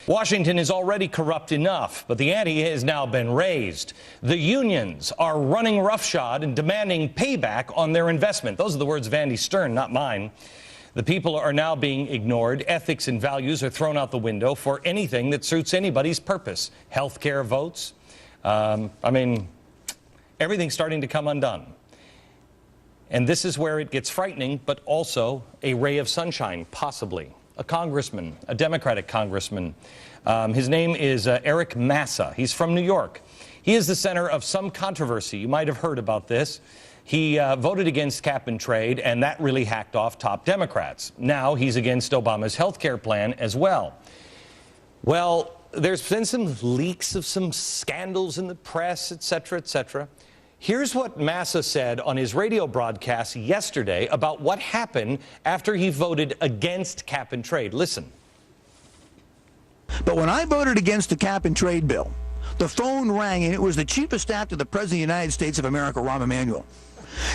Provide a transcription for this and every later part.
Washington is already corrupt enough, but the ante has now been raised. The unions are running roughshod and demanding payback on their investment. Those are the words of Andy Stern, not mine. The people are now being ignored. Ethics and values are thrown out the window for anything that suits anybody's purpose. Healthcare votes. Everything's starting to come undone. And this is where it gets frightening, but also a ray of sunshine, possibly. A congressman, a Democratic congressman. His name is Eric Massa. He's from New York. He is the center of some controversy. You might have heard about this. He voted against cap and trade, and that really hacked off top Democrats. Now he's against Obama's health care plan as well. Well, there's been some leaks of some scandals in the press, et cetera, et cetera. Here's what Massa said on his radio broadcast yesterday about what happened after he voted against cap and trade. Listen. But when I voted against the cap and trade bill, the phone rang, and it was the Chief of Staff to the President of the United States of America, Rahm Emanuel.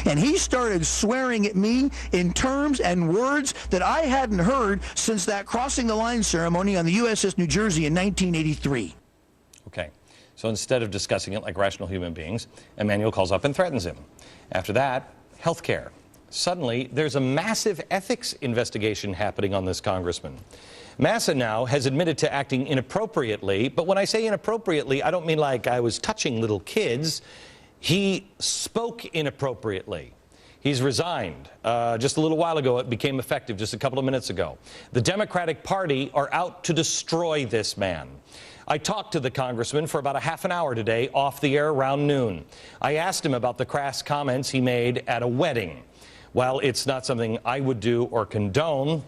And he started swearing at me in terms and words that I hadn't heard since that crossing the line ceremony on the USS New Jersey in 1983. Okay. So instead of discussing it like rational human beings, Emanuel calls up and threatens him. After that, health care. Suddenly, there's a massive ethics investigation happening on this congressman. Massa now has admitted to acting inappropriately, but when I say inappropriately, I don't mean like I was touching little kids. He spoke inappropriately. He's resigned. Just a little while ago, it became effective, just a couple of minutes ago. The Democratic Party are out to destroy this man. I talked to the congressman for about a half an hour today, off the air around noon. I asked him about the crass comments he made at a wedding. While it's not something I would do or condone,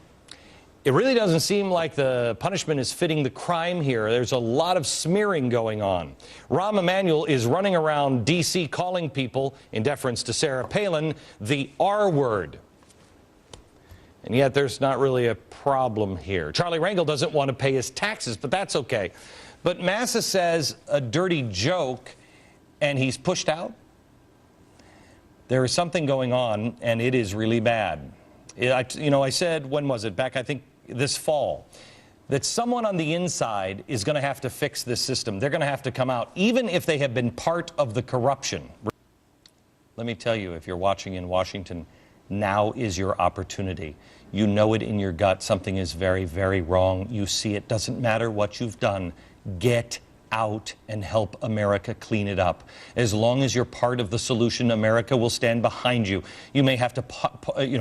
it really doesn't seem like the punishment is fitting the crime here. There's a lot of smearing going on. Rahm Emanuel is running around D.C. calling people, in deference to Sarah Palin, the R word. And yet there's not really a problem here. Charlie Rangel doesn't want to pay his taxes, but that's okay. But Massa says a dirty joke, and he's pushed out. There is something going on, and it is really bad. I said, when was it? Back, I think, this fall, that someone on the inside is going to have to fix this system. They're going to have to come out, even if they have been part of the corruption. Let me tell you, if you're watching in Washington, now is your opportunity. You know it in your gut. Something is very, very wrong. You see it. Doesn't matter what you've done. Get out and help America clean it up. As long as you're part of the solution, America will stand behind you. You may have to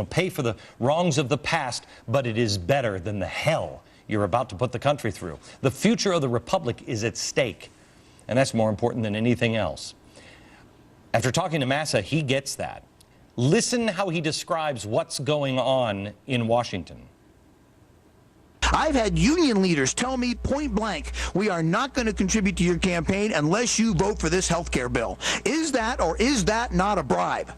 pay for the wrongs of the past, but it is better than the hell you're about to put the country through. The future of the republic is at stake, and that's more important than anything else. After talking to Massa, he gets that. Listen how he describes what's going on in Washington. I've had union leaders tell me point blank, we are not going to contribute to your campaign unless you vote for this health care bill. Is that or is that not a bribe?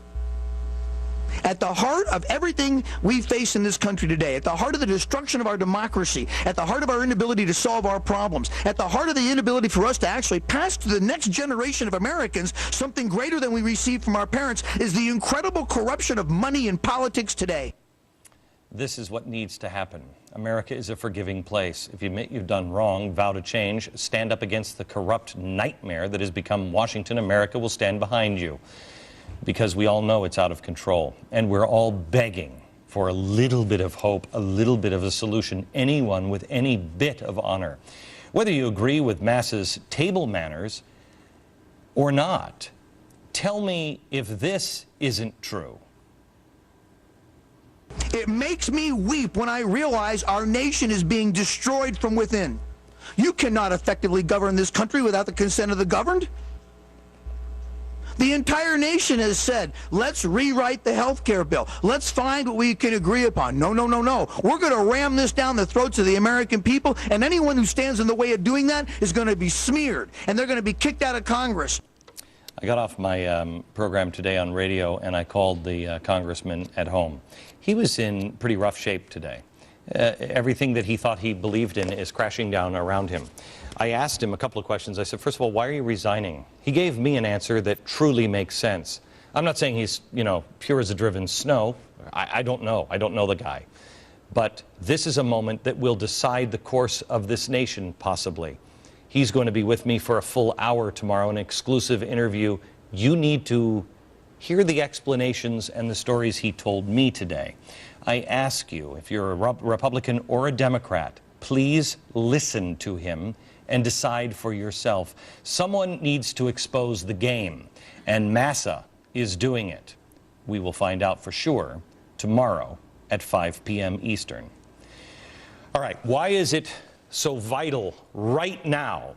At the heart of everything we face in this country today, at the heart of the destruction of our democracy, at the heart of our inability to solve our problems, at the heart of the inability for us to actually pass to the next generation of Americans something greater than we received from our parents, is the incredible corruption of money in politics today. This is what needs to happen. America is a forgiving place. If you admit you've done wrong, vow to change, stand up against the corrupt nightmare that has become Washington, America will stand behind you. Because we all know it's out of control. And we're all begging for a little bit of hope, a little bit of a solution, anyone with any bit of honor. Whether you agree with Massa's table manners or not, tell me if this isn't true. It makes me weep when I realize our nation is being destroyed from within. You cannot effectively govern this country without the consent of the governed. The entire nation has said, let's rewrite the health care bill. Let's find what we can agree upon. No, no, no, no. We're going to ram this down the throats of the American people, and anyone who stands in the way of doing that is going to be smeared, and they're going to be kicked out of Congress. I got off my program today on radio, and I called the congressman at home. He was in pretty rough shape today. Everything that he thought he believed in is crashing down around him. I asked him a couple of questions. I said, first of all, why are you resigning? He gave me an answer that truly makes sense. I'm not saying he's, pure as a driven snow. I don't know. I don't know the guy. But this is a moment that will decide the course of this nation, possibly. He's going to be with me for a full hour tomorrow, an exclusive interview. You need to hear the explanations and the stories he told me today. I ask you, if you're a Republican or a Democrat, please listen to him and decide for yourself. Someone needs to expose the game, and Massa is doing it. We will find out for sure tomorrow at 5 p.m. Eastern. All right, why is it so vital right now